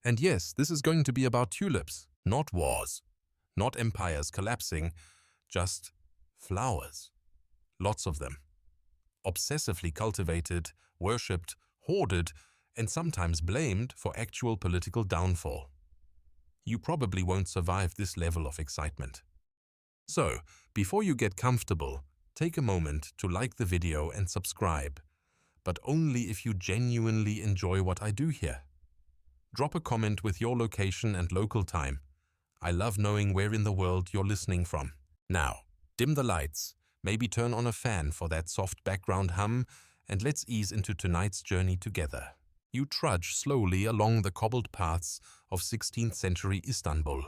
And yes, this is going to be about tulips, not wars, not empires collapsing, just flowers. Lots of them. Obsessively cultivated, worshipped, hoarded, and sometimes blamed for actual political downfall. You probably won't survive this level of excitement. So, before you get comfortable, take a moment to like the video and subscribe, but only if you genuinely enjoy what I do here. Drop a comment with your location and local time. I love knowing where in the world you're listening from. Now, dim the lights, maybe turn on a fan for that soft background hum, and let's ease into tonight's journey together. You trudge slowly along the cobbled paths of 16th century Istanbul.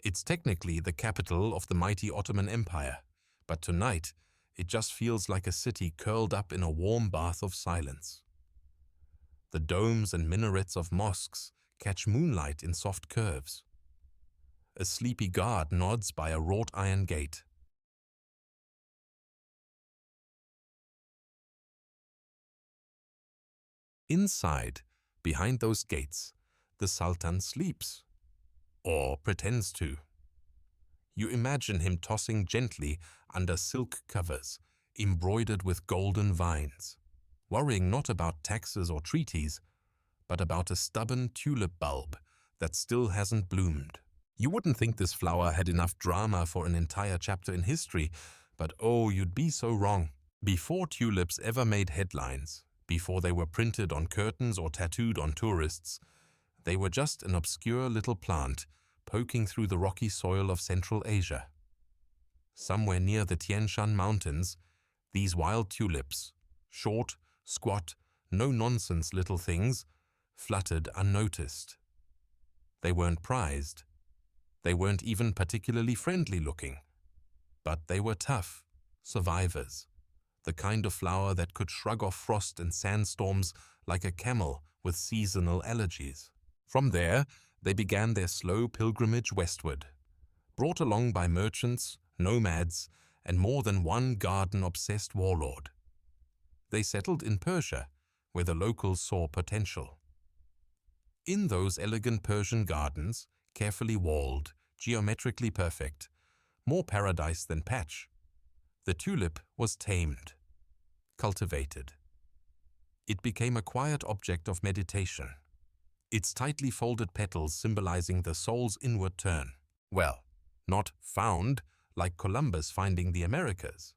It's technically the capital of the mighty Ottoman Empire, but tonight it just feels like a city curled up in a warm bath of silence. The domes and minarets of mosques catch moonlight in soft curves. A sleepy guard nods by a wrought iron gate. Inside, behind those gates, the Sultan sleeps, or pretends to. You imagine him tossing gently under silk covers, embroidered with golden vines, worrying not about taxes or treaties, but about a stubborn tulip bulb that still hasn't bloomed. You wouldn't think this flower had enough drama for an entire chapter in history, but oh, you'd be so wrong. Before tulips ever made headlines, before they were printed on curtains or tattooed on tourists, they were just an obscure little plant poking through the rocky soil of Central Asia. Somewhere near the Tian Shan Mountains, these wild tulips, short, squat, no-nonsense little things, fluttered unnoticed. They weren't prized. They weren't even particularly friendly looking. But they were tough, survivors. The kind of flower that could shrug off frost and sandstorms like a camel with seasonal allergies. From there, they began their slow pilgrimage westward, brought along by merchants, nomads, and more than one garden-obsessed warlord. They settled in Persia, where the locals saw potential. In those elegant Persian gardens, carefully walled, geometrically perfect, more paradise than patch, the tulip was tamed, cultivated. It became a quiet object of meditation, its tightly folded petals symbolizing the soul's inward turn. Well, not found like Columbus finding the Americas.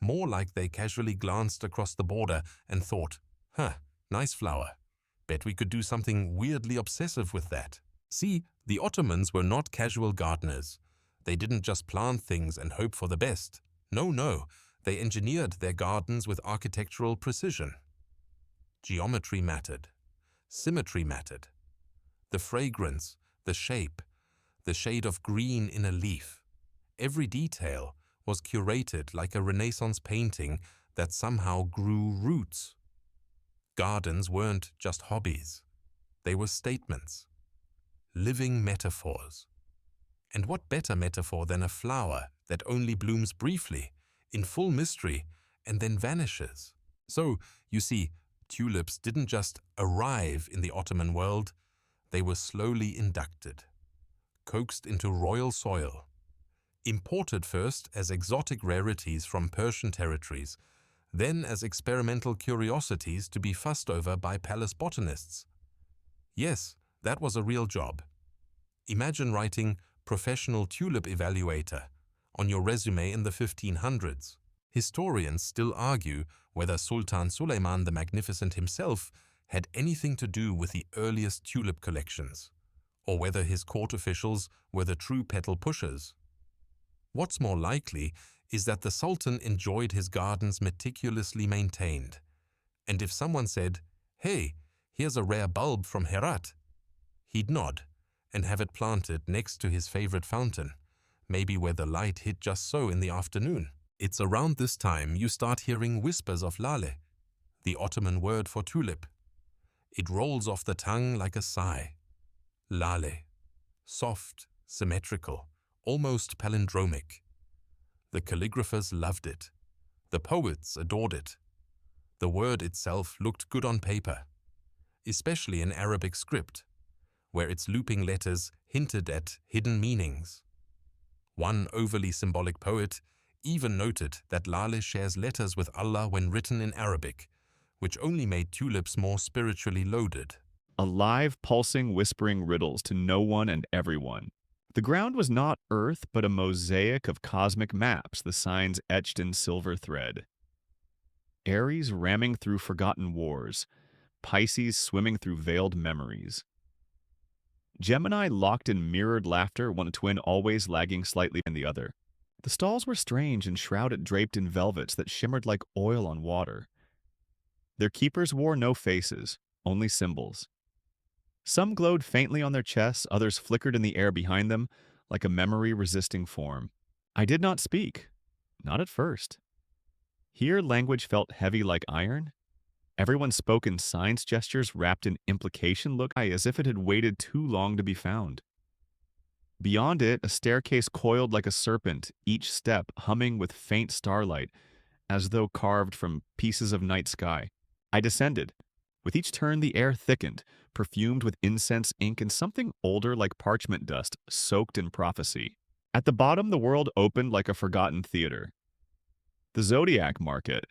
More like they casually glanced across the border and thought, nice flower. Bet we could do something weirdly obsessive with that. See, the Ottomans were not casual gardeners. They didn't just plant things and hope for the best. No, they engineered their gardens with architectural precision. Geometry mattered. Symmetry mattered. The fragrance, the shape, the shade of green in a leaf. Every detail was curated like a Renaissance painting that somehow grew roots. Gardens weren't just hobbies. They were statements. Living metaphors. And what better metaphor than a flower that only blooms briefly, in full mystery, and then vanishes? So, you see, tulips didn't just arrive in the Ottoman world, they were slowly inducted, coaxed into royal soil, imported first as exotic rarities from Persian territories, then as experimental curiosities to be fussed over by palace botanists. Yes, that was a real job. Imagine writing professional tulip evaluator on your resume in the 1500s. Historians still argue whether Sultan Suleiman the Magnificent himself had anything to do with the earliest tulip collections, or whether his court officials were the true petal pushers. What's more likely is that the Sultan enjoyed his gardens meticulously maintained, and if someone said, "Hey, here's a rare bulb from Herat," he'd nod and have it planted next to his favorite fountain, maybe where the light hit just so in the afternoon. It's around this time you start hearing whispers of lale, the Ottoman word for tulip. It rolls off the tongue like a sigh. Lale. Soft, symmetrical, almost palindromic. The calligraphers loved it. The poets adored it. The word itself looked good on paper. especially in Arabic script, where its looping letters hinted at hidden meanings. One overly symbolic poet even noted that Lale shares letters with Allah when written in Arabic, which only made tulips more spiritually loaded. Alive, pulsing, whispering riddles to no one and everyone. The ground was not earth, but a mosaic of cosmic maps, the signs etched in silver thread. Aries ramming through forgotten wars, Pisces swimming through veiled memories. Gemini locked in mirrored laughter, one twin always lagging slightly behind the other. The stalls were strange and shrouded draped in velvets that shimmered like oil on water. Their keepers wore no faces, only symbols. Some glowed faintly on their chests, others flickered in the air behind them, like a memory-resisting form. I did not speak, not at first. Here language felt heavy like iron. Everyone spoke in signs gestures wrapped in implication, look as if it had waited too long to be found. Beyond it, a staircase coiled like a serpent, each step humming with faint starlight, as though carved from pieces of night sky. I descended. With each turn, the air thickened, perfumed with incense, ink, and something older like parchment dust, soaked in prophecy. At the bottom, the world opened like a forgotten theater. The zodiac market,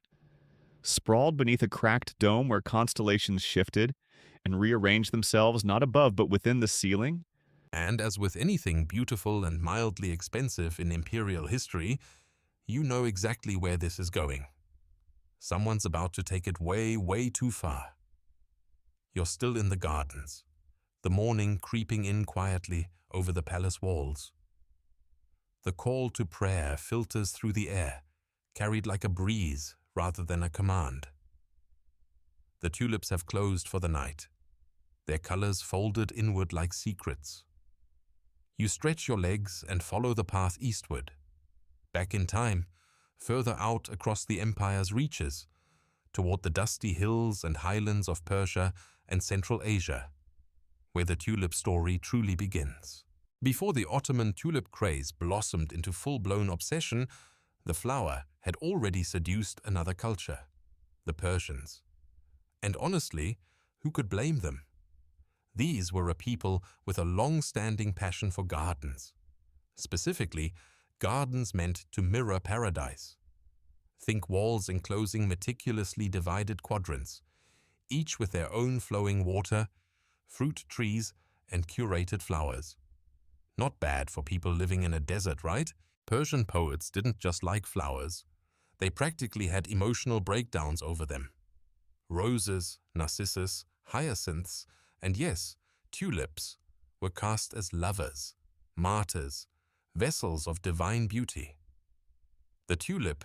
sprawled beneath a cracked dome where constellations shifted and rearranged themselves not above but within the ceiling. And as with anything beautiful and mildly expensive in imperial history, you know exactly where this is going. Someone's about to take it way, way too far. You're still in the gardens, the morning creeping in quietly over the palace walls. The call to prayer filters through the air, carried like a breeze rather than a command. The tulips have closed for the night, their colors folded inward like secrets. You stretch your legs and follow the path eastward, back in time, further out across the empire's reaches, toward the dusty hills and highlands of Persia and Central Asia, where the tulip story truly begins. Before the Ottoman tulip craze blossomed into full-blown obsession, the flower had already seduced another culture, the Persians. And honestly, who could blame them? These were a people with a long-standing passion for gardens. Specifically, gardens meant to mirror paradise. Think walls enclosing meticulously divided quadrants, each with their own flowing water, fruit trees, and curated flowers. Not bad for people living in a desert, right? Persian poets didn't just like flowers. They practically had emotional breakdowns over them. Roses, narcissus, hyacinths, and yes, tulips were cast as lovers, martyrs, vessels of divine beauty. The tulip,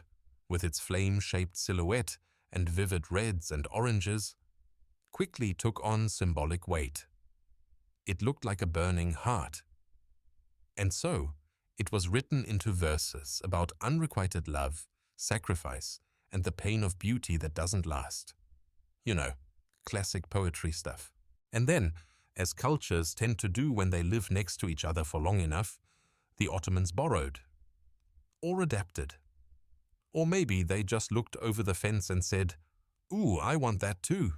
with its flame-shaped silhouette and vivid reds and oranges, quickly took on symbolic weight. It looked like a burning heart. And so, it was written into verses about unrequited love, sacrifice, and the pain of beauty that doesn't last. You know, classic poetry stuff. And then, as cultures tend to do when they live next to each other for long enough, the Ottomans borrowed, or adapted. Or maybe they just looked over the fence and said, "Ooh, I want that too."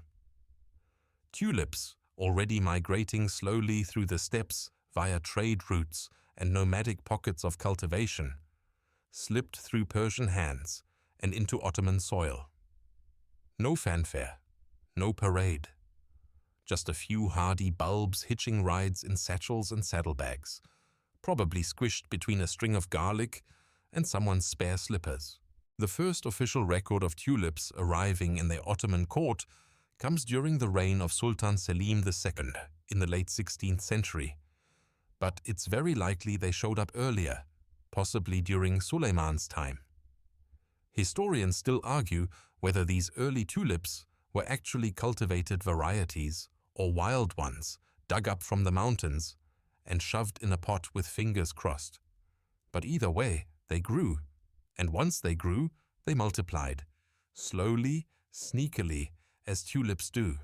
Tulips, already migrating slowly through the steppes via trade routes and nomadic pockets of cultivation, slipped through Persian hands and into Ottoman soil. No fanfare, no parade. Just a few hardy bulbs hitching rides in satchels and saddlebags, probably squished between a string of garlic and someone's spare slippers. The first official record of tulips arriving in the Ottoman court comes during the reign of Sultan Selim II in the late 16th century. But it's very likely they showed up earlier, possibly during Suleiman's time. Historians still argue whether these early tulips were actually cultivated varieties or wild ones dug up from the mountains and shoved in a pot with fingers crossed. But either way, they grew, and once they grew, they multiplied, slowly, sneakily, as tulips do.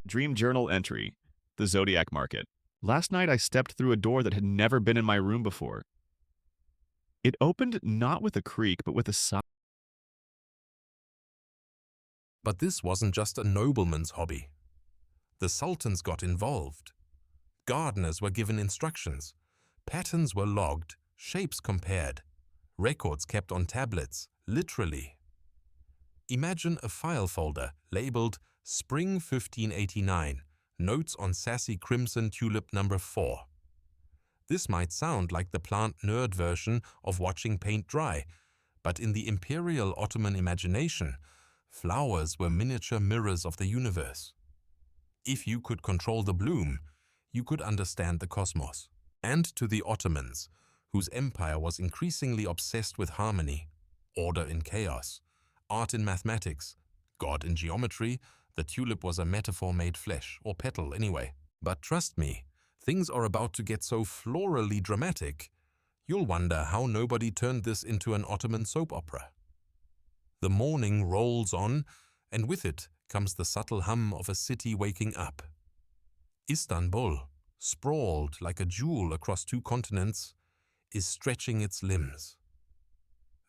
Dream journal entry. The zodiac market. Last night I stepped through a door that had never been in my room before. It opened not with a creak, but with a sigh. But this wasn't just a nobleman's hobby. The sultans got involved. Gardeners were given instructions. Patterns were logged, shapes compared, records kept on tablets, literally. Imagine a file folder labeled Spring 1589, Notes on Sassy Crimson Tulip number 4. This might sound like the plant nerd version of watching paint dry, but in the imperial Ottoman imagination, flowers were miniature mirrors of the universe. If you could control the bloom, you could understand the cosmos. And to the Ottomans, whose empire was increasingly obsessed with harmony, order in chaos, art in mathematics, God in geometry, the tulip was a metaphor made flesh, or petal anyway. But trust me, things are about to get so florally dramatic, you'll wonder how nobody turned this into an Ottoman soap opera. The morning rolls on, and with it comes the subtle hum of a city waking up. Istanbul, sprawled like a jewel across 2 continents, is stretching its limbs.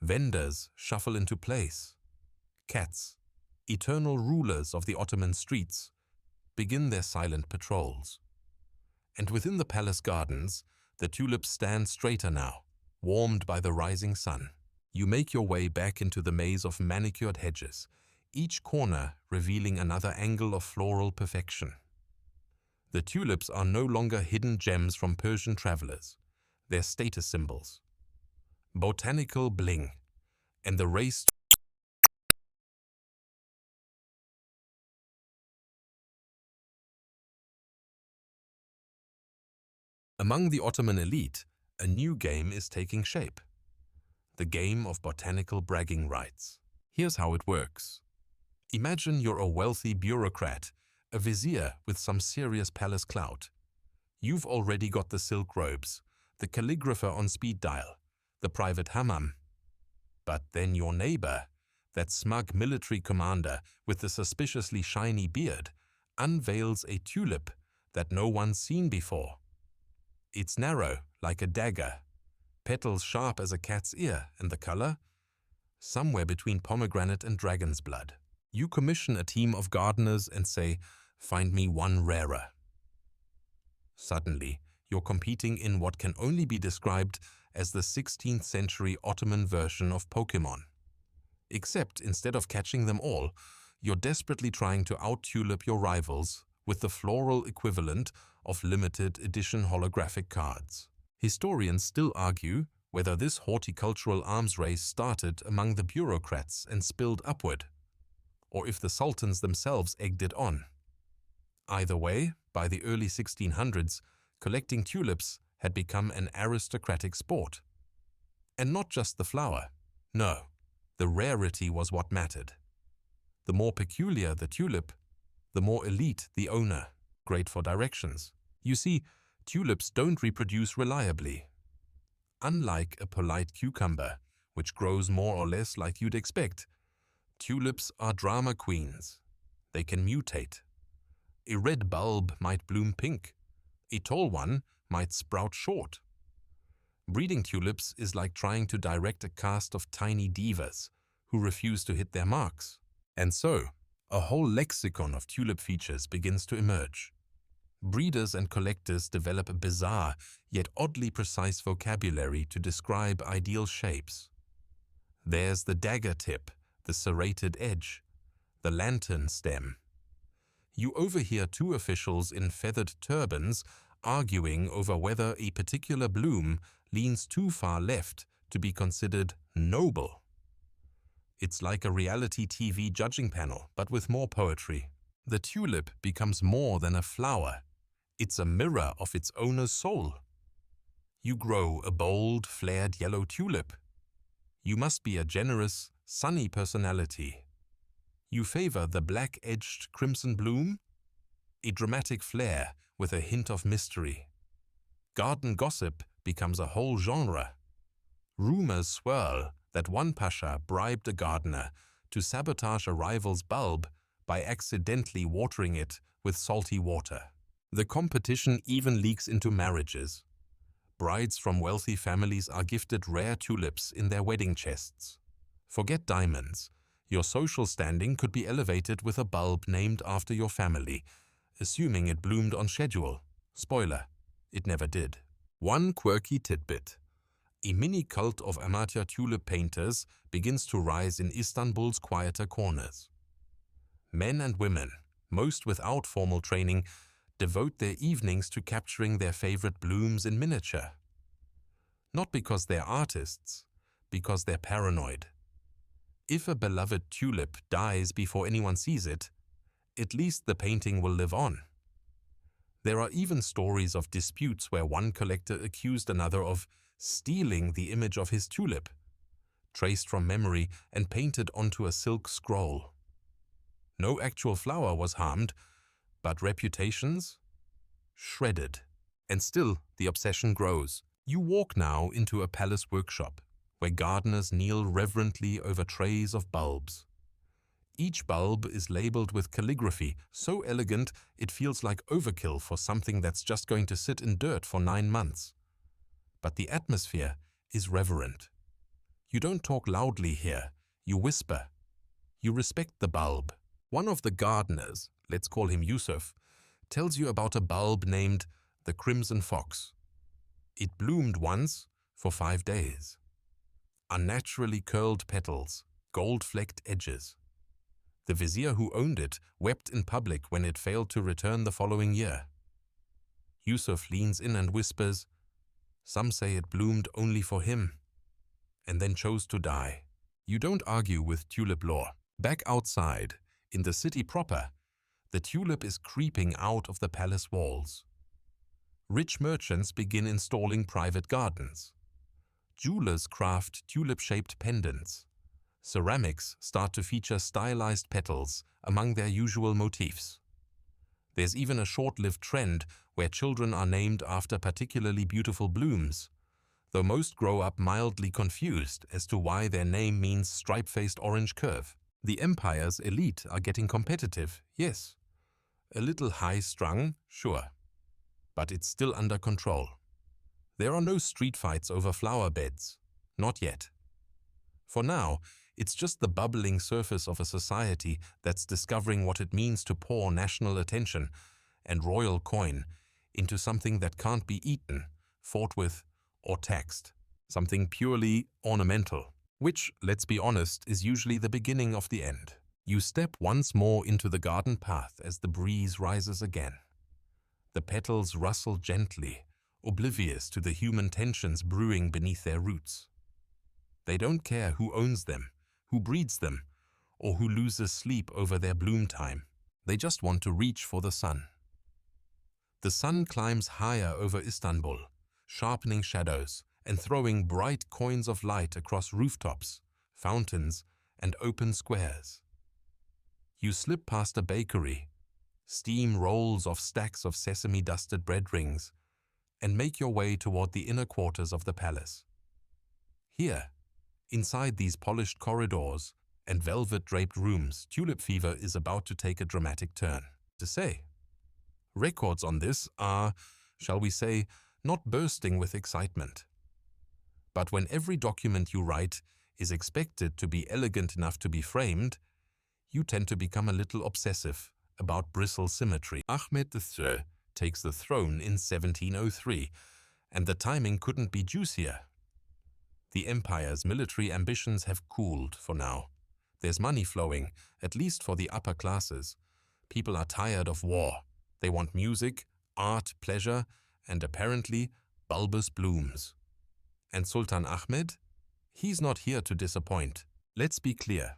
Vendors shuffle into place. Cats, eternal rulers of the Ottoman streets, begin their silent patrols. And within the palace gardens, the tulips stand straighter now, warmed by the rising sun. You make your way back into the maze of manicured hedges, each corner revealing another angle of floral perfection. The tulips are no longer hidden gems from Persian travelers. They're status symbols. Botanical bling, and the race Among the Ottoman elite, a new game is taking shape. The game of botanical bragging rights. Here's how it works. Imagine you're a wealthy bureaucrat, a vizier with some serious palace clout. You've already got the silk robes, the calligrapher on speed dial, the private hammam. But then your neighbor, that smug military commander with the suspiciously shiny beard, unveils a tulip that no one's seen before. It's narrow, like a dagger, petals sharp as a cat's ear, and the color? Somewhere between pomegranate and dragon's blood. You commission a team of gardeners and say, "Find me one rarer." Suddenly, you're competing in what can only be described as the 16th century Ottoman version of Pokémon. Except instead of catching them all, you're desperately trying to out-tulip your rivals with the floral equivalent of limited edition holographic cards. Historians still argue whether this horticultural arms race started among the bureaucrats and spilled upward, or if the sultans themselves egged it on. Either way, by the early 1600s, collecting tulips had become an aristocratic sport. And not just the flower. No, the rarity was what mattered. The more peculiar the tulip, the more elite the owner. Great for directions. You see, tulips don't reproduce reliably. Unlike a polite cucumber, which grows more or less like you'd expect, tulips are drama queens. They can mutate. A red bulb might bloom pink. A tall one might sprout short. Breeding tulips is like trying to direct a cast of tiny divas who refuse to hit their marks. And so, a whole lexicon of tulip features begins to emerge. Breeders and collectors develop a bizarre, yet oddly precise vocabulary to describe ideal shapes. There's the dagger tip, the serrated edge, the lantern stem. You overhear 2 officials in feathered turbans arguing over whether a particular bloom leans too far left to be considered noble. It's like a reality TV judging panel, but with more poetry. The tulip becomes more than a flower. It's a mirror of its owner's soul. You grow a bold, flared yellow tulip. You must be a generous, sunny personality. You favor the black-edged crimson bloom, a dramatic flair with a hint of mystery. Garden gossip becomes a whole genre. Rumors swirl that one pasha bribed a gardener to sabotage a rival's bulb by accidentally watering it with salty water. The competition even leaks into marriages. Brides from wealthy families are gifted rare tulips in their wedding chests. Forget diamonds. Your social standing could be elevated with a bulb named after your family, assuming it bloomed on schedule. Spoiler, it never did. One quirky tidbit. A mini cult of amateur tulip painters begins to rise in Istanbul's quieter corners. Men and women, most without formal training, devote their evenings to capturing their favorite blooms in miniature. Not because they're artists, because they're paranoid. If a beloved tulip dies before anyone sees it, at least the painting will live on. There are even stories of disputes where one collector accused another of stealing the image of his tulip, traced from memory and painted onto a silk scroll. No actual flower was harmed, but reputations? Shredded. And still, the obsession grows. You walk now into a palace workshop, where gardeners kneel reverently over trays of bulbs. Each bulb is labeled with calligraphy, so elegant it feels like overkill for something that's just going to sit in dirt for 9 months. But the atmosphere is reverent. You don't talk loudly here, you whisper. You respect the bulb. One of the gardeners, let's call him Yusuf, tells you about a bulb named the Crimson Fox. It bloomed once for 5 days. Unnaturally curled petals, gold-flecked edges. The vizier who owned it wept in public when it failed to return the following year. Yusuf leans in and whispers, "Some say it bloomed only for him, and then chose to die." You don't argue with tulip lore. Back outside, in the city proper, the tulip is creeping out of the palace walls. Rich merchants begin installing private gardens. Jewelers craft tulip-shaped pendants. Ceramics start to feature stylized petals among their usual motifs. There's even a short-lived trend where children are named after particularly beautiful blooms, though most grow up mildly confused as to why their name means stripe-faced orange curve. The empire's elite are getting competitive, yes. A little high-strung, sure. But it's still under control. There are no street fights over flower beds. Not yet. For now, it's just the bubbling surface of a society that's discovering what it means to pour national attention and royal coin into something that can't be eaten, fought with, or taxed. Something purely ornamental, which, let's be honest, is usually the beginning of the end. You step once more into the garden path as the breeze rises again. The petals rustle gently, oblivious to the human tensions brewing beneath their roots. They don't care who owns them, who breeds them, or who loses sleep over their bloom time. They just want to reach for the sun. The sun climbs higher over Istanbul, sharpening shadows and throwing bright coins of light across rooftops, fountains, and open squares. You slip past a bakery, steam rolls off stacks of sesame-dusted bread rings, and make your way toward the inner quarters of the palace. Here, inside these polished corridors and velvet-draped rooms, tulip fever is about to take a dramatic turn. To say, records on this are, shall we say, not bursting with excitement. But when every document you write is expected to be elegant enough to be framed, you tend to become a little obsessive about bristle symmetry. Ahmed III takes the throne in 1703, and the timing couldn't be juicier. The empire's military ambitions have cooled for now. There's money flowing, at least for the upper classes. People are tired of war. They want music, art, pleasure, and apparently bulbous blooms. And Sultan Ahmed? He's not here to disappoint. Let's be clear.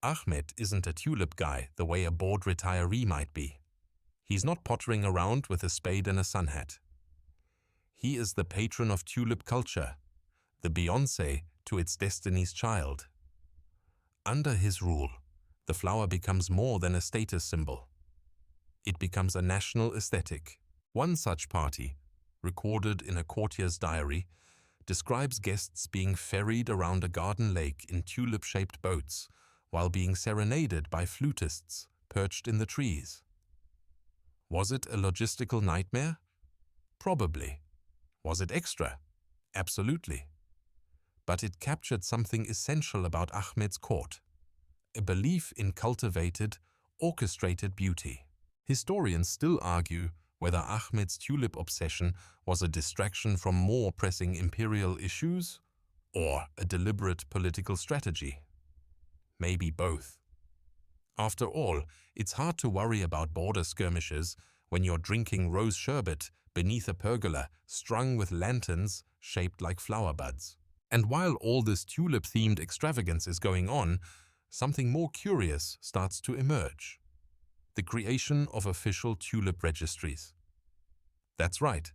Ahmed isn't a tulip guy the way a bored retiree might be. He's not pottering around with a spade and a sun hat. He is the patron of tulip culture, the Beyoncé to its destiny's child. Under his rule, the flower becomes more than a status symbol. It becomes a national aesthetic. One such party, recorded in a courtier's diary, describes guests being ferried around a garden lake in tulip-shaped boats while being serenaded by flutists perched in the trees. Was it a logistical nightmare? Probably. Was it extra? Absolutely. But it captured something essential about Ahmed's court, a belief in cultivated, orchestrated beauty. Historians still argue whether Ahmed's tulip obsession was a distraction from more pressing imperial issues or a deliberate political strategy. Maybe both. After all, it's hard to worry about border skirmishes when you're drinking rose sherbet beneath a pergola strung with lanterns shaped like flower buds. And while all this tulip-themed extravagance is going on, something more curious starts to emerge: the creation of official tulip registries. That's right.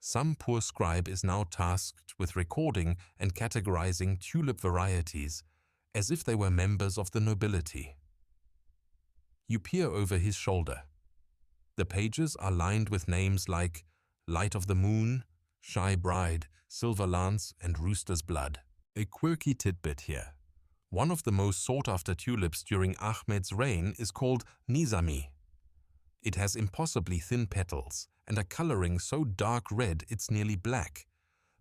Some poor scribe is now tasked with recording and categorizing tulip varieties as if they were members of the nobility. You peer over his shoulder. The pages are lined with names like Light of the Moon, Shy Bride, Silver Lance, and Rooster's Blood. A quirky tidbit here. One of the most sought-after tulips during Ahmed's reign is called Nizami. It has impossibly thin petals and a coloring so dark red it's nearly black.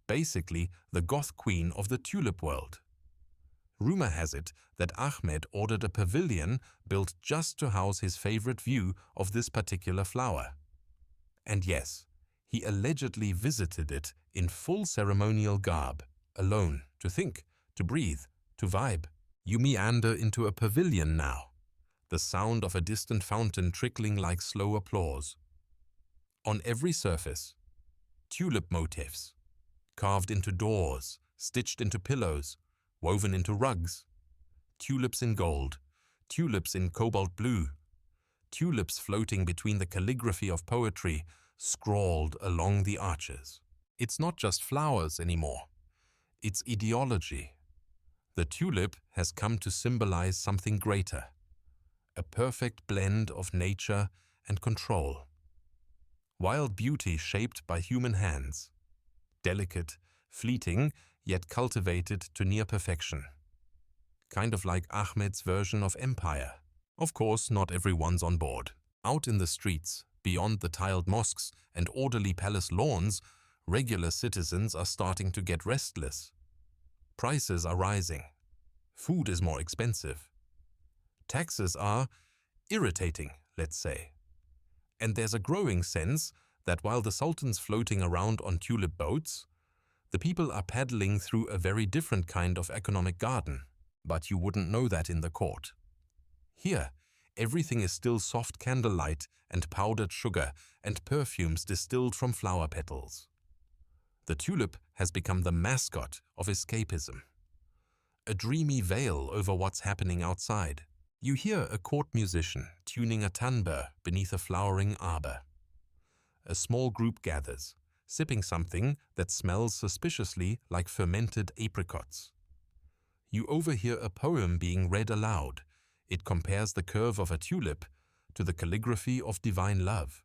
Basically, the goth queen of the tulip world. Rumor has it that Ahmed ordered a pavilion built just to house his favorite view of this particular flower. And yes, he allegedly visited it in full ceremonial garb, alone, to think, to breathe, to vibe. You meander into a pavilion now, the sound of a distant fountain trickling like slow applause. On every surface, tulip motifs, carved into doors, stitched into pillows, woven into rugs. Tulips in gold, tulips in cobalt blue, tulips floating between the calligraphy of poetry scrawled along the arches. It's not just flowers anymore. It's ideology. The tulip has come to symbolize something greater, a perfect blend of nature and control. Wild beauty shaped by human hands, delicate, fleeting, yet cultivated to near perfection. Kind of like Ahmed's version of empire. Of course, not everyone's on board. Out in the streets, beyond the tiled mosques and orderly palace lawns, regular citizens are starting to get restless. Prices are rising. Food is more expensive. Taxes are irritating, let's say. And there's a growing sense that while the Sultan's floating around on tulip boats, the people are paddling through a very different kind of economic garden. But you wouldn't know that in the court. Here, everything is still soft candlelight and powdered sugar and perfumes distilled from flower petals. The tulip has become the mascot of escapism. A dreamy veil over what's happening outside. You hear a court musician tuning a tanbur beneath a flowering arbor. A small group gathers, sipping something that smells suspiciously like fermented apricots. You overhear a poem being read aloud. It compares the curve of a tulip to the calligraphy of divine love.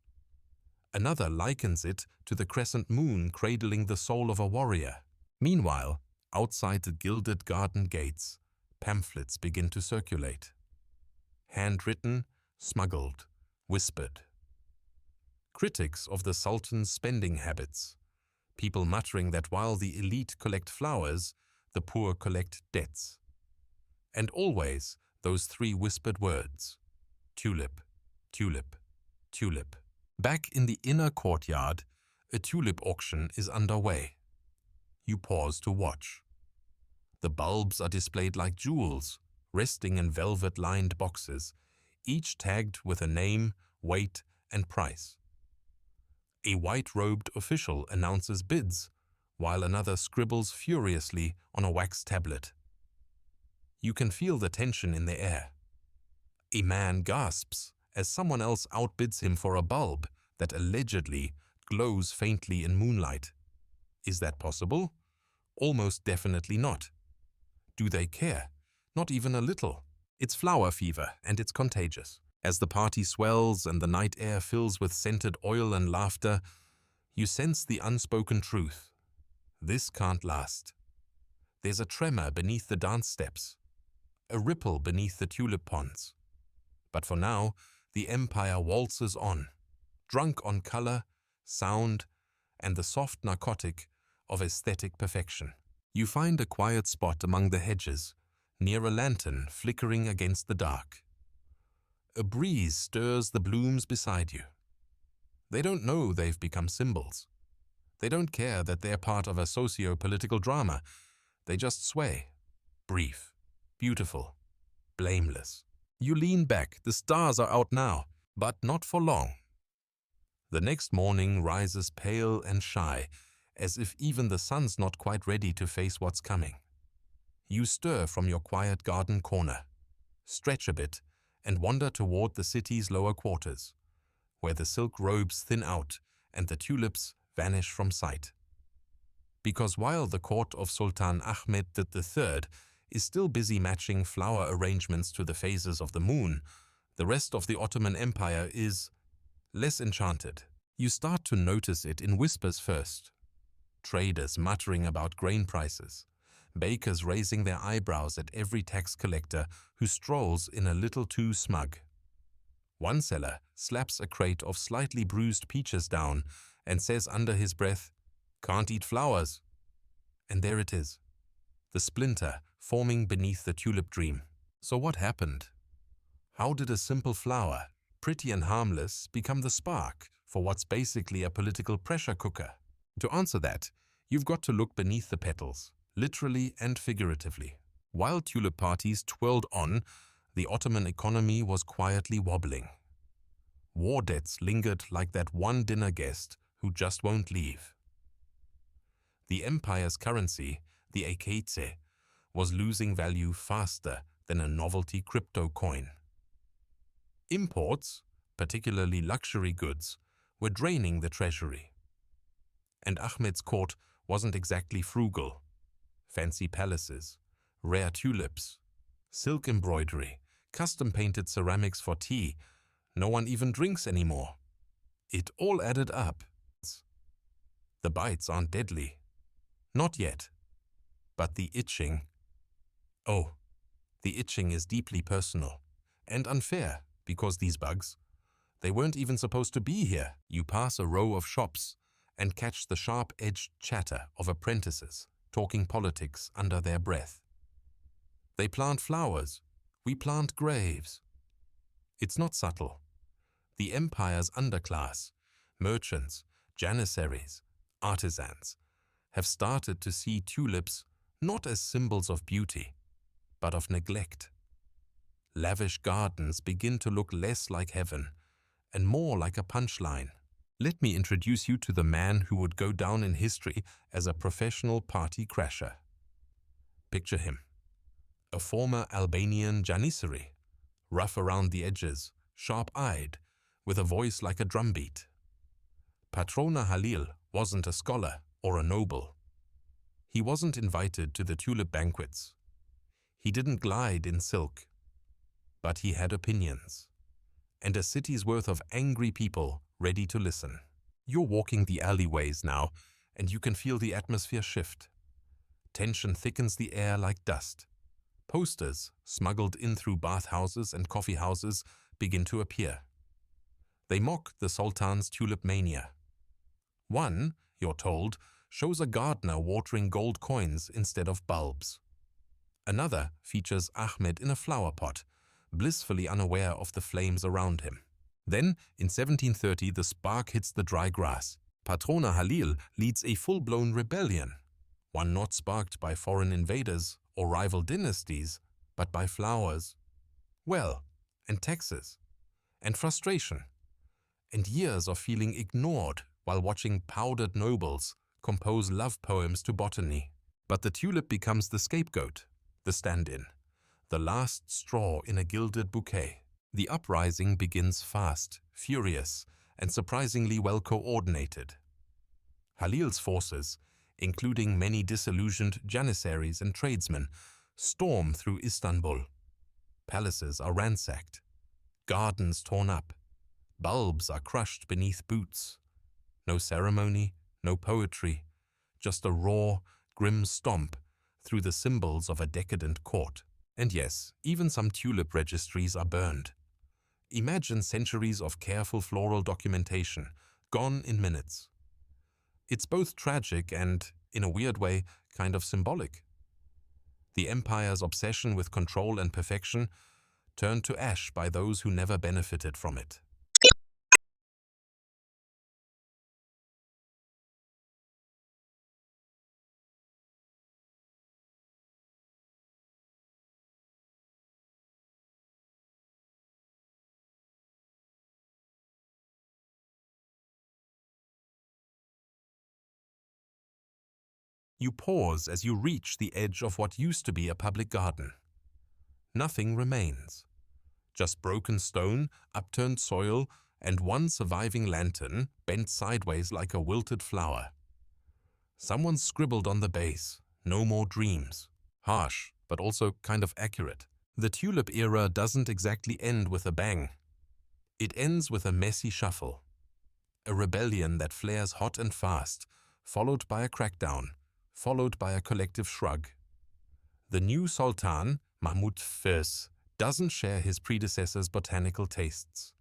Another likens it to the crescent moon cradling the soul of a warrior. Meanwhile, outside the gilded garden gates, pamphlets begin to circulate. Handwritten, smuggled, whispered. Critics of the Sultan's spending habits. People muttering that while the elite collect flowers, the poor collect debts. And always those three whispered words: tulip, tulip, tulip. Back in the inner courtyard, a tulip auction is underway. You pause to watch. The bulbs are displayed like jewels, resting in velvet-lined boxes, each tagged with a name, weight, and price. A white-robed official announces bids, while another scribbles furiously on a wax tablet. You can feel the tension in the air. A man gasps as someone else outbids him for a bulb that allegedly glows faintly in moonlight. Is that possible? Almost definitely not. Do they care? Not even a little. It's flower fever, and it's contagious. As the party swells and the night air fills with scented oil and laughter, you sense the unspoken truth. This can't last. There's a tremor beneath the dance steps, a ripple beneath the tulip ponds. But for now, the empire waltzes on, drunk on color, sound, and the soft narcotic of aesthetic perfection. You find a quiet spot among the hedges, near a lantern flickering against the dark. A breeze stirs the blooms beside you. They don't know they've become symbols. They don't care that they're part of a socio-political drama. They just sway. Brief, beautiful, blameless. You lean back, the stars are out now, but not for long. The next morning rises pale and shy, as if even the sun's not quite ready to face what's coming. You stir from your quiet garden corner, stretch a bit, and wander toward the city's lower quarters, where the silk robes thin out and the tulips vanish from sight. Because while the court of Sultan Ahmed III is still busy matching flower arrangements to the phases of the moon, the rest of the Ottoman Empire is less enchanted. You start to notice it in whispers first. Traders muttering about grain prices, bakers raising their eyebrows at every tax collector who strolls in a little too smug. One seller slaps a crate of slightly bruised peaches down and says under his breath, "Can't eat flowers." And there it is, the splinter forming beneath the tulip dream. So what happened? How did a simple flower, pretty and harmless, become the spark for what's basically a political pressure cooker? To answer that, you've got to look beneath the petals, literally and figuratively. While tulip parties twirled on, the Ottoman economy was quietly wobbling. War debts lingered like that one dinner guest who just won't leave. The empire's currency, the akçe, was losing value faster than a novelty crypto coin. Imports, particularly luxury goods, were draining the treasury. And Ahmed's court wasn't exactly frugal. Fancy palaces, rare tulips, silk embroidery, custom-painted ceramics for tea. No one even drinks anymore. It all added up. The bites aren't deadly. Not yet. But the itching... Oh, the itching is deeply personal and unfair because these bugs, they weren't even supposed to be here. You pass a row of shops and catch the sharp-edged chatter of apprentices talking politics under their breath. They plant flowers, we plant graves. It's not subtle. The empire's underclass, merchants, janissaries, artisans, have started to see tulips not as symbols of beauty, but of neglect. Lavish gardens begin to look less like heaven and more like a punchline. Let me introduce you to the man who would go down in history as a professional party crasher. Picture him. A former Albanian janissary, rough around the edges, sharp-eyed, with a voice like a drumbeat. Patrona Halil wasn't a scholar or a noble. He wasn't invited to the tulip banquets. He didn't glide in silk. But he had opinions, and a city's worth of angry people ready to listen. You're walking the alleyways now, and you can feel the atmosphere shift. Tension thickens the air like dust. Posters, smuggled in through bathhouses and coffeehouses, begin to appear. They mock the Sultan's tulip mania. One, you're told, shows a gardener watering gold coins instead of bulbs. Another features Ahmed in a flower pot, blissfully unaware of the flames around him. Then, in 1730, the spark hits the dry grass. Patrona Halil leads a full-blown rebellion, one not sparked by foreign invaders or rival dynasties, but by flowers. Well, and taxes, and frustration, and years of feeling ignored while watching powdered nobles compose love poems to botany. But the tulip becomes the scapegoat, the stand-in, the last straw in a gilded bouquet. The uprising begins fast, furious, and surprisingly well coordinated. Halil's forces, including many disillusioned janissaries and tradesmen, storm through Istanbul. Palaces are ransacked, gardens torn up, bulbs are crushed beneath boots. No ceremony, no poetry, just a raw, grim stomp through the symbols of a decadent court. And yes, even some tulip registries are burned. Imagine centuries of careful floral documentation, gone in minutes. It's both tragic and, in a weird way, kind of symbolic. The empire's obsession with control and perfection turned to ash by those who never benefited from it. You pause as you reach the edge of what used to be a public garden. Nothing remains. Just broken stone, upturned soil, and one surviving lantern bent sideways like a wilted flower. Someone scribbled on the base, "No more dreams." Harsh, but also kind of accurate. The tulip era doesn't exactly end with a bang. It ends with a messy shuffle. A rebellion that flares hot and fast, followed by a crackdown, followed by a collective shrug. The new Sultan, Mahmud I, doesn't share his predecessor's botanical tastes.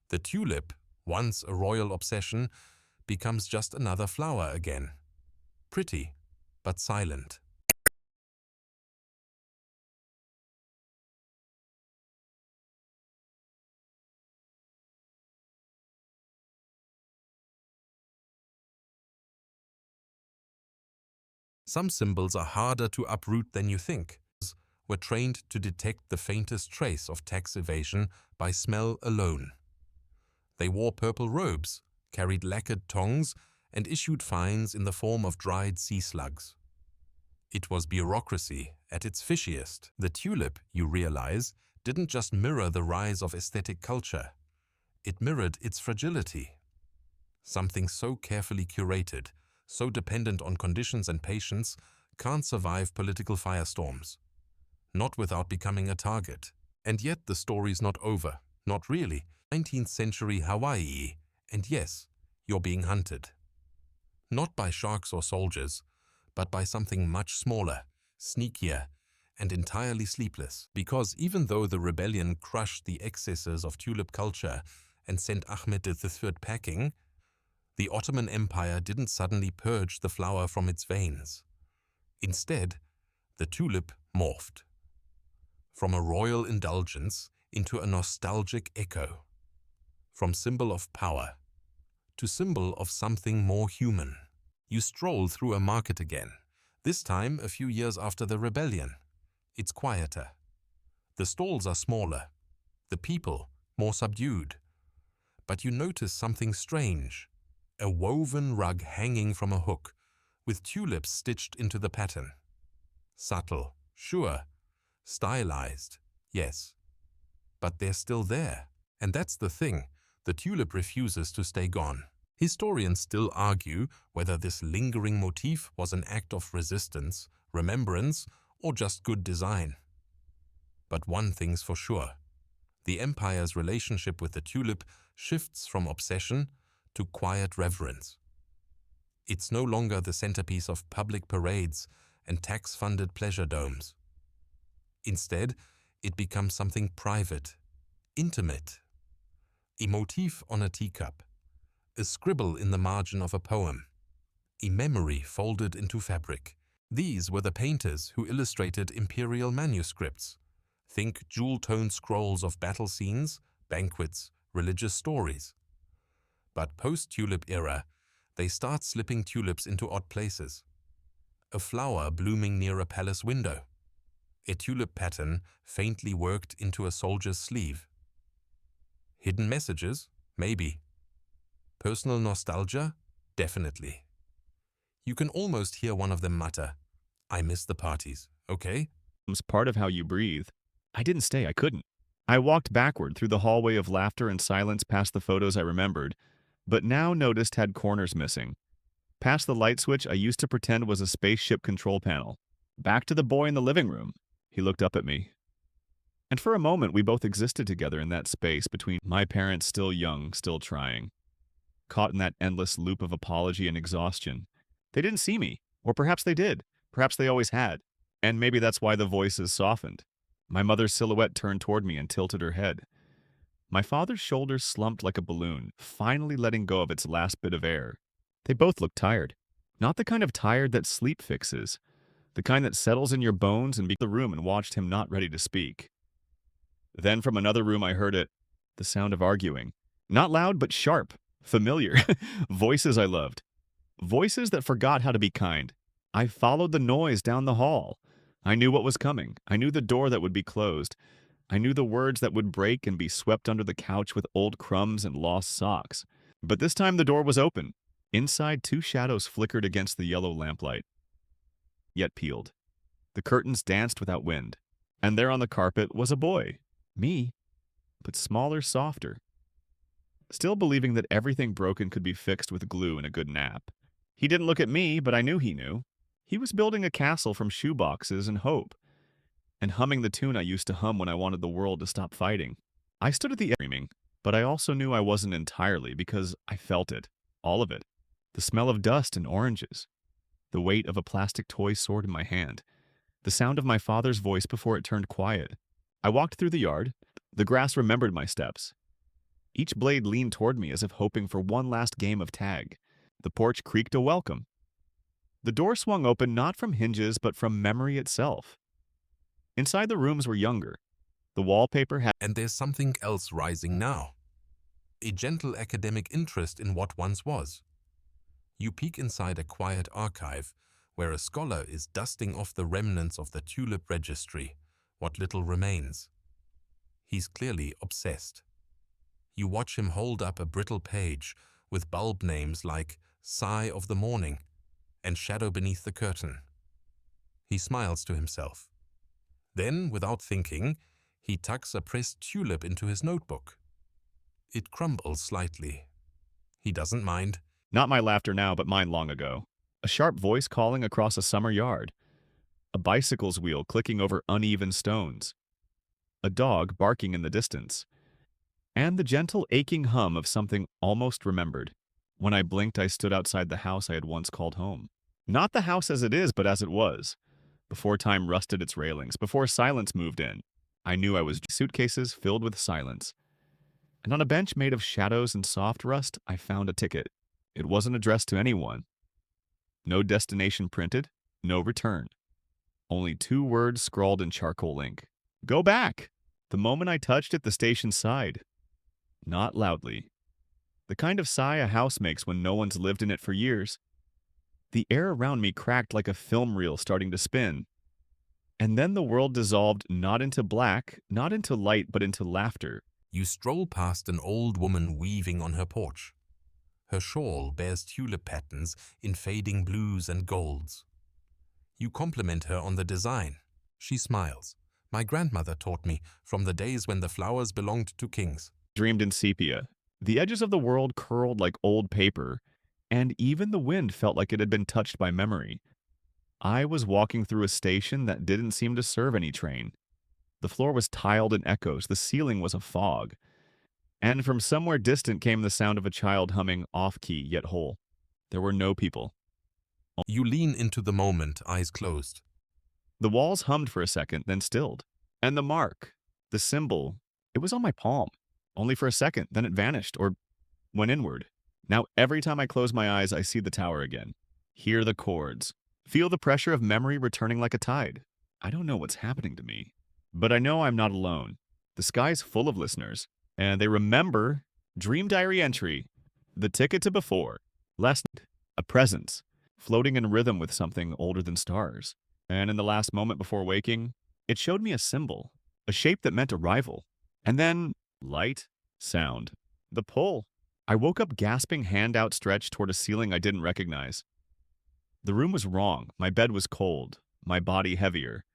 The tulip, once a royal obsession, becomes just another flower again. Pretty, but silent. Some symbols are harder to uproot than you think. Were trained to detect the faintest trace of tax evasion by smell alone. They wore purple robes, carried lacquered tongs, and issued fines in the form of dried sea slugs. It was bureaucracy at its fishiest. The tulip, you realize, didn't just mirror the rise of aesthetic culture. It mirrored its fragility. Something so carefully curated, so dependent on conditions and patience, can't survive political firestorms. Not without becoming a target. And yet the story's not over. Not really. 19th century Hawaii, and yes, you're being hunted. Not by sharks or soldiers, but by something much smaller, sneakier, and entirely sleepless. Because even though the rebellion crushed the excesses of tulip culture and sent Ahmed III packing, the Ottoman Empire didn't suddenly purge the flower from its veins. Instead, the tulip morphed. From a royal indulgence into a nostalgic echo. From symbol of power to symbol of something more human. You stroll through a market again, this time a few years after the rebellion. It's quieter. The stalls are smaller, the people more subdued. But you notice something strange. A woven rug hanging from a hook, with tulips stitched into the pattern. Subtle, sure. Stylized, yes. But they're still there. And that's the thing. The tulip refuses to stay gone. Historians still argue whether this lingering motif was an act of resistance, remembrance, or just good design. But one thing's for sure. The empire's relationship with the tulip shifts from obsession to quiet reverence. It's no longer the centerpiece of public parades and tax-funded pleasure domes. Instead, it becomes something private, intimate. A motif on a teacup, a scribble in the margin of a poem, a memory folded into fabric. These were the painters who illustrated imperial manuscripts. Think jewel-toned scrolls of battle scenes, banquets, religious stories. But post-tulip era, they start slipping tulips into odd places. A flower blooming near a palace window. A tulip pattern faintly worked into a soldier's sleeve. Hidden messages? Maybe. Personal nostalgia? Definitely. You can almost hear one of them mutter, "I miss the parties, okay?" It's part of how you breathe. I didn't stay, I couldn't. I walked backward through the hallway of laughter and silence past the photos I remembered, but now noticed had corners missing. Past the light switch I used to pretend was a spaceship control panel. Back to the boy in the living room. He looked up at me. And for a moment we both existed together in that space between my parents still young, still trying. Caught in that endless loop of apology and exhaustion. They didn't see me. Or perhaps they did. Perhaps they always had. And maybe that's why the voices softened. My mother's silhouette turned toward me and tilted her head. My father's shoulders slumped like a balloon, finally letting go of its last bit of air. They both looked tired. Not the kind of tired that sleep fixes. The kind that settles in your bones and be in the room and watched him not ready to speak. Then from another room I heard it, the sound of arguing. Not loud, but sharp, familiar. Voices I loved. Voices that forgot how to be kind. I followed the noise down the hall. I knew what was coming. I knew the door that would be closed. I knew the words that would break and be swept under the couch with old crumbs and lost socks. But this time the door was open. Inside, two shadows flickered against the yellow lamplight, yet peeled. The curtains danced without wind. And there on the carpet was a boy. Me, but smaller, softer. Still believing that everything broken could be fixed with glue and a good nap. He didn't look at me, but I knew he knew. He was building a castle from shoeboxes and hope, and humming the tune I used to hum when I wanted the world to stop fighting. I stood at the edge screaming, but I also knew I wasn't entirely because I felt it, all of it. The smell of dust and oranges, the weight of a plastic toy sword in my hand, the sound of my father's voice before it turned quiet. I walked through the yard. The grass remembered my steps. Each blade leaned toward me as if hoping for one last game of tag. The porch creaked a welcome. The door swung open not from hinges but from memory itself. Inside the rooms were younger. The wallpaper had... And there's something else rising now. A gentle academic interest in what once was. You peek inside a quiet archive where a scholar is dusting off the remnants of the tulip registry, what little remains. He's clearly obsessed. You watch him hold up a brittle page with bulb names like Sigh of the Morning and Shadow Beneath the Curtain. He smiles to himself. Then, without thinking, he tucks a pressed tulip into his notebook. It crumbles slightly. He doesn't mind. Not my laughter now, but mine long ago. A sharp voice calling across a summer yard. A bicycle's wheel clicking over uneven stones. A dog barking in the distance. And the gentle, aching hum of something almost remembered. When I blinked, I stood outside the house I had once called home. Not the house as it is, but as it was. Before time rusted its railings, before silence moved in. I knew I was suitcases filled with silence. And on a bench made of shadows and soft rust, I found a ticket. It wasn't addressed to anyone. No destination printed, no return. Only 2 words scrawled in charcoal ink. Go back! The moment I touched it, the station sighed. Not loudly. The kind of sigh a house makes when no one's lived in it for years. The air around me cracked like a film reel starting to spin. And then the world dissolved not into black, not into light, but into laughter. You stroll past an old woman weaving on her porch. Her shawl bears tulip patterns in fading blues and golds. You compliment her on the design. She smiles. My grandmother taught me from the days when the flowers belonged to kings. Dreamed in sepia. The edges of the world curled like old paper, and even the wind felt like it had been touched by memory. I was walking through a station that didn't seem to serve any train. The floor was tiled in echoes, the ceiling was a fog. And from somewhere distant came the sound of a child humming off-key yet whole. There were no people. You lean into the moment, eyes closed. The walls hummed for a second, then stilled. And the mark, the symbol, it was on my palm. Only for a second, then it vanished, or went inward. Now every time I close my eyes, I see the tower again. Hear the chords. Feel the pressure of memory returning like a tide. I don't know what's happening to me, but I know I'm not alone. The sky's full of listeners, and they remember dream diary entry, the ticket to before, last night, a presence, floating in rhythm with something older than stars. And in the last moment before waking, it showed me a symbol, a shape that meant arrival. And then light, sound, the pull. I woke up gasping, hand outstretched toward a ceiling I didn't recognize. The room was wrong. My bed was cold, my body heavier.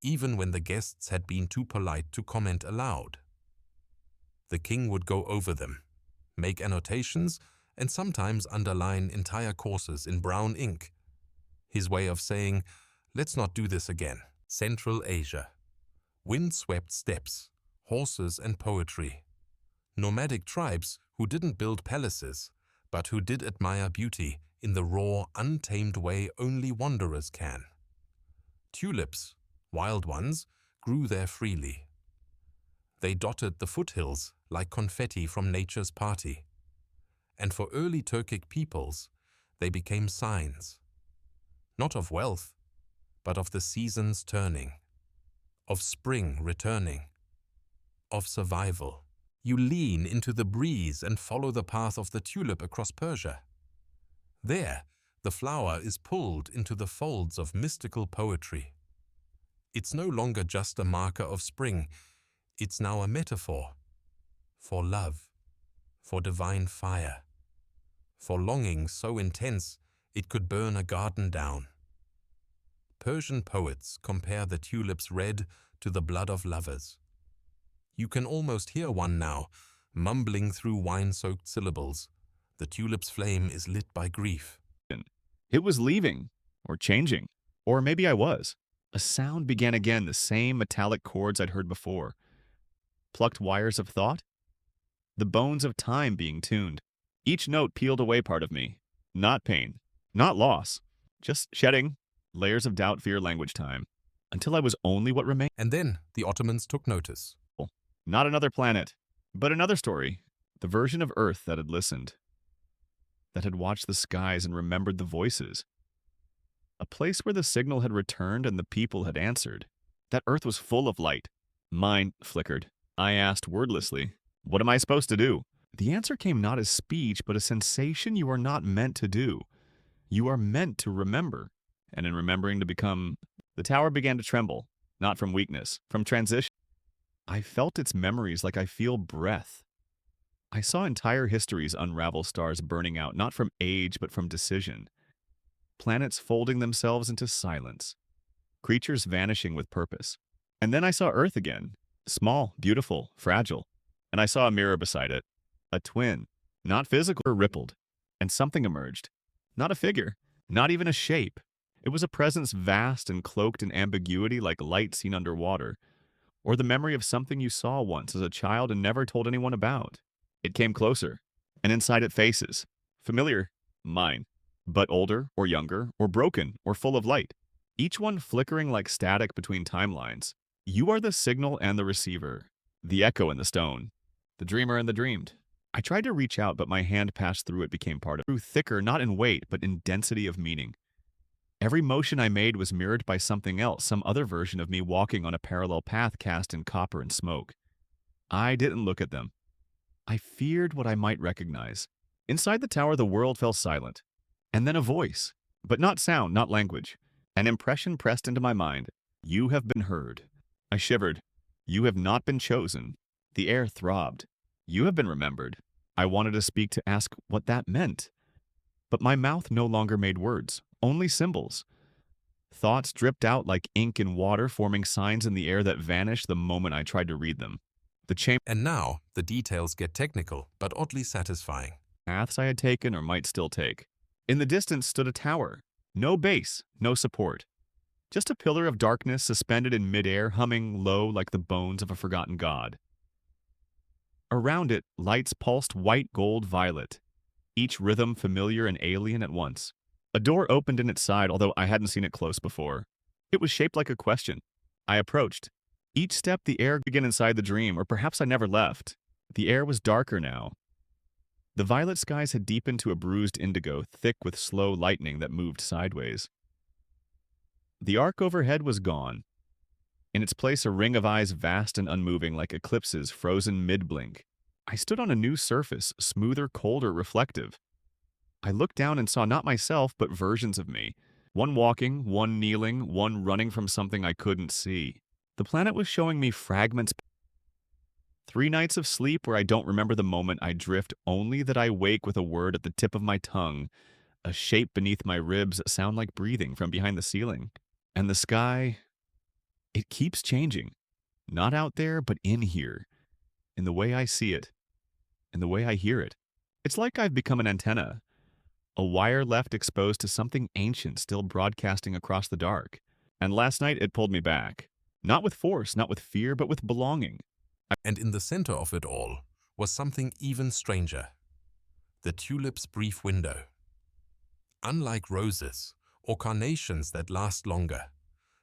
Even when the guests had been too polite to comment aloud. The king would go over them, make annotations, and sometimes underline entire courses in brown ink. His way of saying, let's not do this again. Central Asia. Wind-swept steppes, horses and poetry. Nomadic tribes who didn't build palaces, but who did admire beauty in the raw, untamed way only wanderers can. Tulips, wild ones, grew there freely. They dotted the foothills like confetti from nature's party. And for early Turkic peoples, they became signs, not of wealth, but of the seasons turning, of spring returning. of survival. You lean into the breeze and follow the path of the tulip across Persia. There, the flower is pulled into the folds of mystical poetry. It's no longer just a marker of spring, it's now a metaphor for love, for divine fire, for longing so intense it could burn a garden down. Persian poets compare the tulip's red to the blood of lovers. You can almost hear one now, mumbling through wine-soaked syllables. The tulip's flame is lit by grief. It was leaving, or changing, or maybe I was. A sound began again, the same metallic chords I'd heard before. Plucked wires of thought? The bones of time being tuned. Each note peeled away part of me. Not pain, not loss, just shedding, layers of doubt, fear, language time, until I was only what remained. And then the Ottomans took notice. Not another planet, but another story. The version of Earth that had listened, that had watched the skies and remembered the voices. A place where the signal had returned and the people had answered. That Earth was full of light. Mine flickered. I asked wordlessly, "What am I supposed to do?" The answer came not as speech, but a sensation you are not meant to do. You are meant to remember, and in remembering to become. The tower began to tremble, not from weakness, from transition. I felt its memories like I feel breath. I saw entire histories unravel, stars burning out, not from age, but from decision. Planets folding themselves into silence. Creatures vanishing with purpose. And then I saw Earth again. Small, beautiful, fragile. And I saw a mirror beside it. A twin. Not physical, or rippled. And something emerged. Not a figure. Not even a shape. It was a presence vast and cloaked in ambiguity like light seen underwater. Or the memory of something you saw once as a child and never told anyone about. It came closer, and inside it faces. Familiar, mine, but older, or younger, or broken, or full of light. Each one flickering like static between timelines. You are the signal and the receiver, the echo and the stone, the dreamer and the dreamed. I tried to reach out, but my hand passed through it, became part of it. Grew thicker, not in weight, but in density of meaning. Every motion I made was mirrored by something else, some other version of me walking on a parallel path cast in copper and smoke. I didn't look at them. I feared what I might recognize. Inside the tower, the world fell silent. And then a voice, but not sound, not language. An impression pressed into my mind. You have been heard. I shivered. You have not been chosen. The air throbbed. You have been remembered. I wanted to speak, to ask what that meant. But my mouth no longer made words, only symbols. Thoughts dripped out like ink in water, forming signs in the air that vanished the moment I tried to read them. And now, the details get technical, but oddly satisfying. Paths I had taken or might still take. In the distance stood a tower. No base, no support. Just a pillar of darkness suspended in midair, humming low like the bones of a forgotten god. Around it, lights pulsed white, gold, violet. Each rhythm familiar and alien at once. A door opened in its side, although I hadn't seen it close before. It was shaped like a question. I approached. Each step the air began inside the dream, or perhaps I never left. The air was darker now. The violet skies had deepened to a bruised indigo, thick with slow lightning that moved sideways. The arc overhead was gone. In its place, a ring of eyes vast and unmoving like eclipses frozen mid-blink. I stood on a new surface, smoother, colder, reflective. I looked down and saw not myself, but versions of me. One walking, one kneeling, one running from something I couldn't see. The planet was showing me fragments. 3 nights of sleep where I don't remember the moment I drift, only that I wake with a word at the tip of my tongue, a shape beneath my ribs, a sound like breathing from behind the ceiling. And the sky, it keeps changing. Not out there, but in here. In the way I see it. In the way I hear it. It's like I've become an antenna. A wire left exposed to something ancient still broadcasting across the dark. And last night it pulled me back. Not with force, not with fear, but with belonging. And in the center of it all was something even stranger. The tulip's brief window. Unlike roses or carnations that last longer,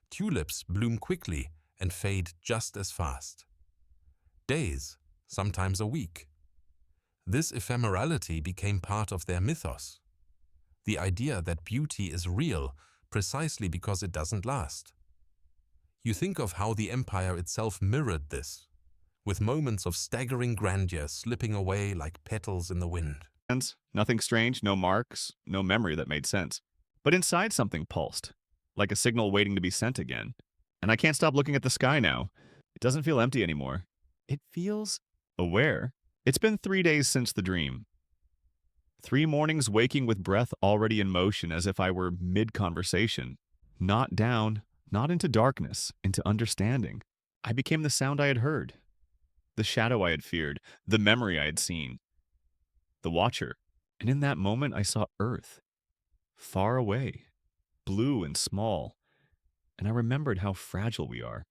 tulips bloom quickly and fade just as fast. Days, sometimes a week. This ephemerality became part of their mythos. The idea that beauty is real precisely because it doesn't last. You think of how the empire itself mirrored this, with moments of staggering grandeur slipping away like petals in the wind. Nothing strange, no marks, no memory that made sense. But inside something pulsed, like a signal waiting to be sent again. And I can't stop looking at the sky now. It doesn't feel empty anymore. It feels aware. It's been 3 days since the dream. 3 mornings waking with breath already in motion as if I were mid-conversation. Not down, not into darkness, into understanding. I became the sound I had heard, the shadow I had feared, the memory I had seen, the watcher. And in that moment I saw Earth, far away, blue and small. And I remembered how fragile we are,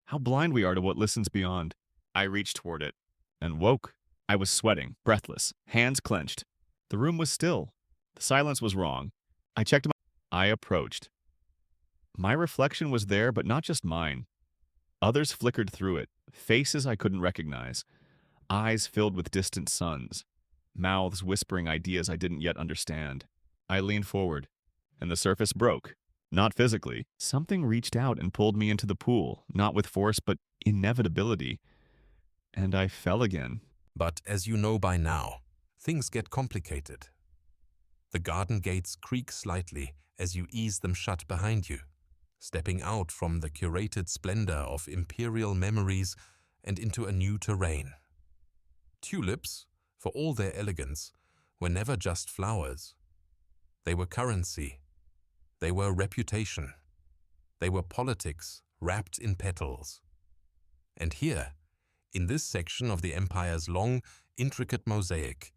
how blind we are to what listens beyond. I reached toward it and woke. I was sweating, breathless, hands clenched. The room was still. The silence was wrong. I approached. My reflection was there, but not just mine. Others flickered through it, faces I couldn't recognize, eyes filled with distant suns, mouths whispering ideas I didn't yet understand. I leaned forward, and the surface broke. Not physically. Something reached out and pulled me into the pool, not with force, but inevitability. And I fell again. But as you know by now, things get complicated. The garden gates creak slightly as you ease them shut behind you, stepping out from the curated splendor of imperial memories and into a new terrain. Tulips, for all their elegance, were never just flowers. They were currency. They were reputation. They were politics wrapped in petals. And here, in this section of the empire's long, intricate mosaic,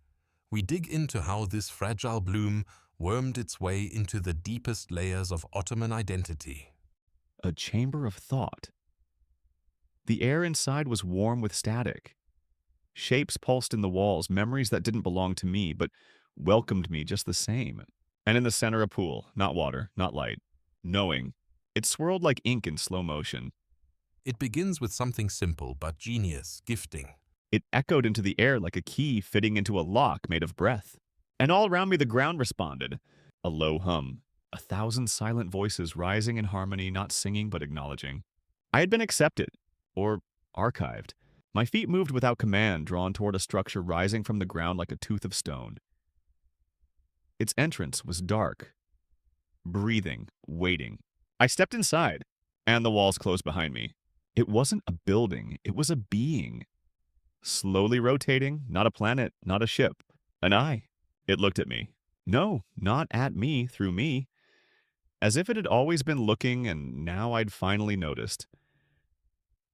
we dig into how this fragile bloom wormed its way into the deepest layers of Ottoman identity. A chamber of thought. The air inside was warm with static. Shapes pulsed in the walls, memories that didn't belong to me, but welcomed me just the same. And in the center, a pool, not water, not light. Knowing. It swirled like ink in slow motion. It begins with something simple but genius, gifting. It echoed into the air like a key fitting into a lock made of breath. And all around me the ground responded. A low hum. 1,000 silent voices rising in harmony, not singing but acknowledging. I had been accepted, or archived. My feet moved without command, drawn toward a structure rising from the ground like a tooth of stone. Its entrance was dark, breathing, waiting. I stepped inside, and the walls closed behind me. It wasn't a building, it was a being. Slowly rotating, not a planet, not a ship. An eye. It looked at me. No, not at me, through me. As if it had always been looking, and now I'd finally noticed.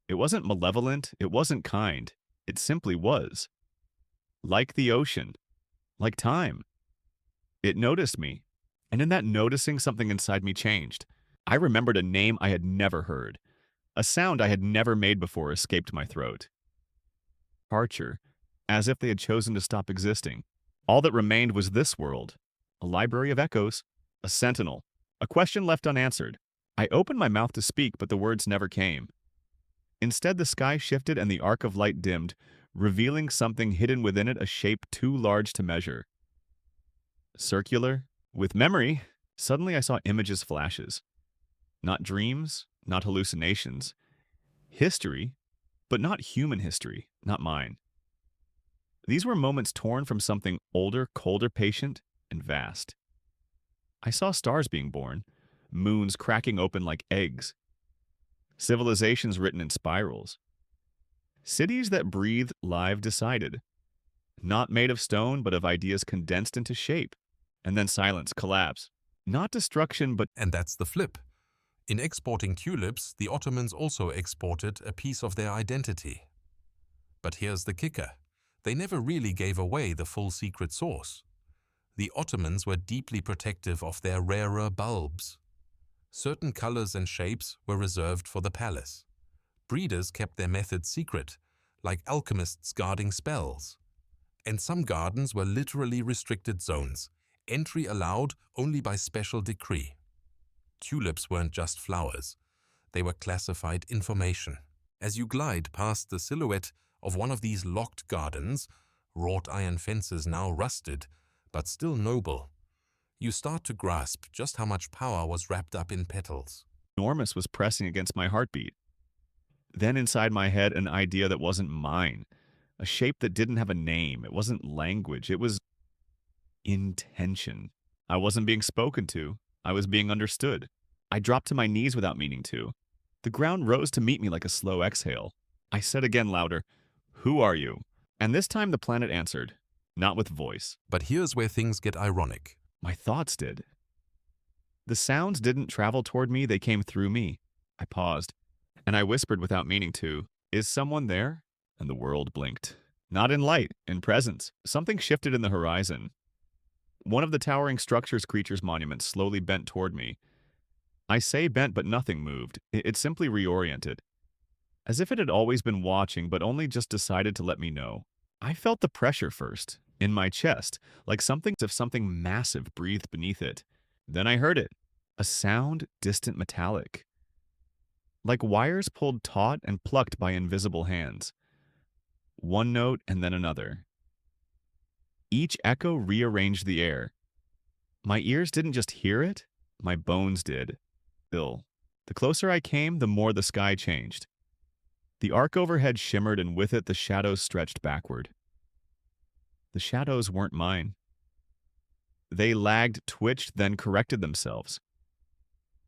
It wasn't malevolent, it wasn't kind. It simply was. Like the ocean. Like time. It noticed me. And in that noticing, something inside me changed. I remembered a name I had never heard. A sound I had never made before escaped my throat. Departure. As if they had chosen to stop existing. All that remained was this world. A library of echoes. A sentinel. A question left unanswered. I opened my mouth to speak, but the words never came. Instead, the sky shifted and the arc of light dimmed, revealing something hidden within it, a shape too large to measure. Circular. With memory, suddenly I saw images flashes. Not dreams, not hallucinations. History, but not human history, not mine. These were moments torn from something older, colder, patient, and vast. I saw stars being born, moons cracking open like eggs, civilizations written in spirals, cities that breathed live decided, not made of stone but of ideas condensed into shape, and then silence, collapse, not destruction but... And that's the flip. In exporting tulips, the Ottomans also exported a piece of their identity. But here's the kicker. They never really gave away the full secret source. The Ottomans were deeply protective of their rarer bulbs. Certain colors and shapes were reserved for the palace. Breeders kept their methods secret, like alchemists guarding spells. And some gardens were literally restricted zones, entry allowed only by special decree. Tulips weren't just flowers. They were classified information. As you glide past the silhouette of one of these locked gardens, wrought iron fences now rusted, but still noble, you start to grasp just how much power was wrapped up in petals. Enormous was pressing against my heartbeat. Then inside my head, an idea that wasn't mine, a shape that didn't have a name. It wasn't language. It was intention. I wasn't being spoken to. I was being understood. I dropped to my knees without meaning to. The ground rose to meet me like a slow exhale. I said again louder, "Who are you?" And this time the planet answered, not with voice. But here's where things get ironic. My thoughts did. The sounds didn't travel toward me, they came through me. I paused, and I whispered without meaning to, "Is someone there?" And the world blinked. Not in light, in presence. Something shifted in the horizon. One of the towering structure's creature's monuments slowly bent toward me. I say bent, but nothing moved. It simply reoriented. As if it had always been watching, but only just decided to let me know. I felt the pressure first, in my chest, like something as if something massive breathed beneath it. Then I heard it. A sound, distant metallic. Like wires pulled taut and plucked by invisible hands. One note and then another. Each echo rearranged the air. My ears didn't just hear it, my bones did. Ill. The closer I came, the more the sky changed. The arc overhead shimmered, and with it the shadows stretched backward. The shadows weren't mine. They lagged, twitched, then corrected themselves.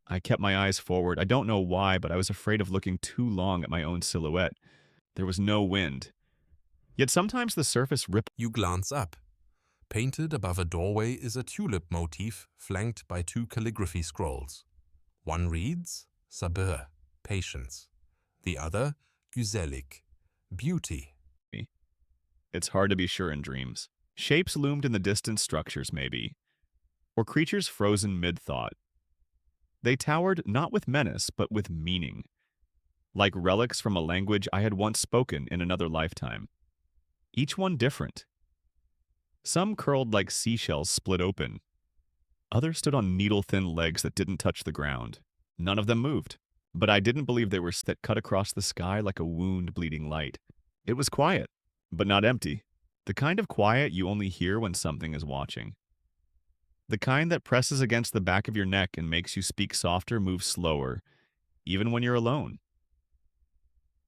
I kept my eyes forward. I don't know why, but I was afraid of looking too long at my own silhouette. There was no wind. Yet sometimes the surface rippled. You glance up. Painted above a doorway is a tulip motif flanked by two calligraphy scrolls. One reads, Sabır, patience. The other, Güzellik, beauty. It's hard to be sure in dreams. Shapes loomed in the distant structures, maybe. Or creatures frozen mid-thought. They towered not with menace, but with meaning. Like relics from a language I had once spoken in another lifetime. Each one different. Some curled like seashells split open. Others stood on needle-thin legs that didn't touch the ground. None of them moved. But I didn't believe they were that cut across the sky like a wound bleeding light. It was quiet, but not empty. The kind of quiet you only hear when something is watching. The kind that presses against the back of your neck and makes you speak softer, move slower, even when you're alone.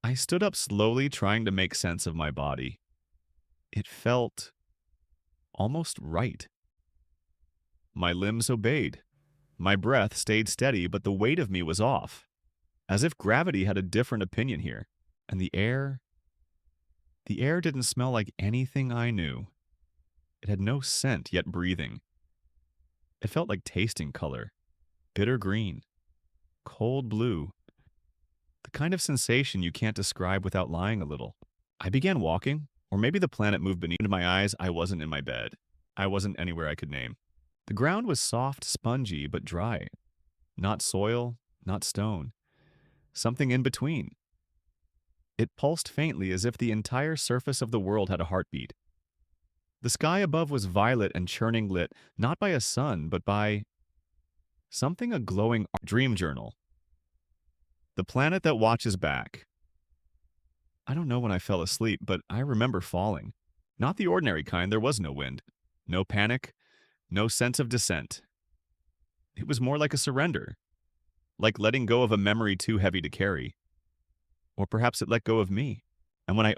I stood up slowly, trying to make sense of my body. It felt almost right. My limbs obeyed. My breath stayed steady, but the weight of me was off, as if gravity had a different opinion here. And the air didn't smell like anything I knew. It had no scent, yet breathing. It felt like tasting color, bitter green, cold blue, the kind of sensation you can't describe without lying a little. I began walking, or maybe the planet moved beneath my eyes. I wasn't in my bed. I wasn't anywhere I could name. The ground was soft, spongy, but dry. Not soil, not stone. Something in between. It pulsed faintly as if the entire surface of the world had a heartbeat. The sky above was violet and churning, lit not by a sun, but by something, a glowing dream journal. The planet that watches back. I don't know when I fell asleep, but I remember falling. Not the ordinary kind. There was no wind, no panic, no sense of descent. It was more like a surrender, like letting go of a memory too heavy to carry. Or perhaps it let go of me. And when I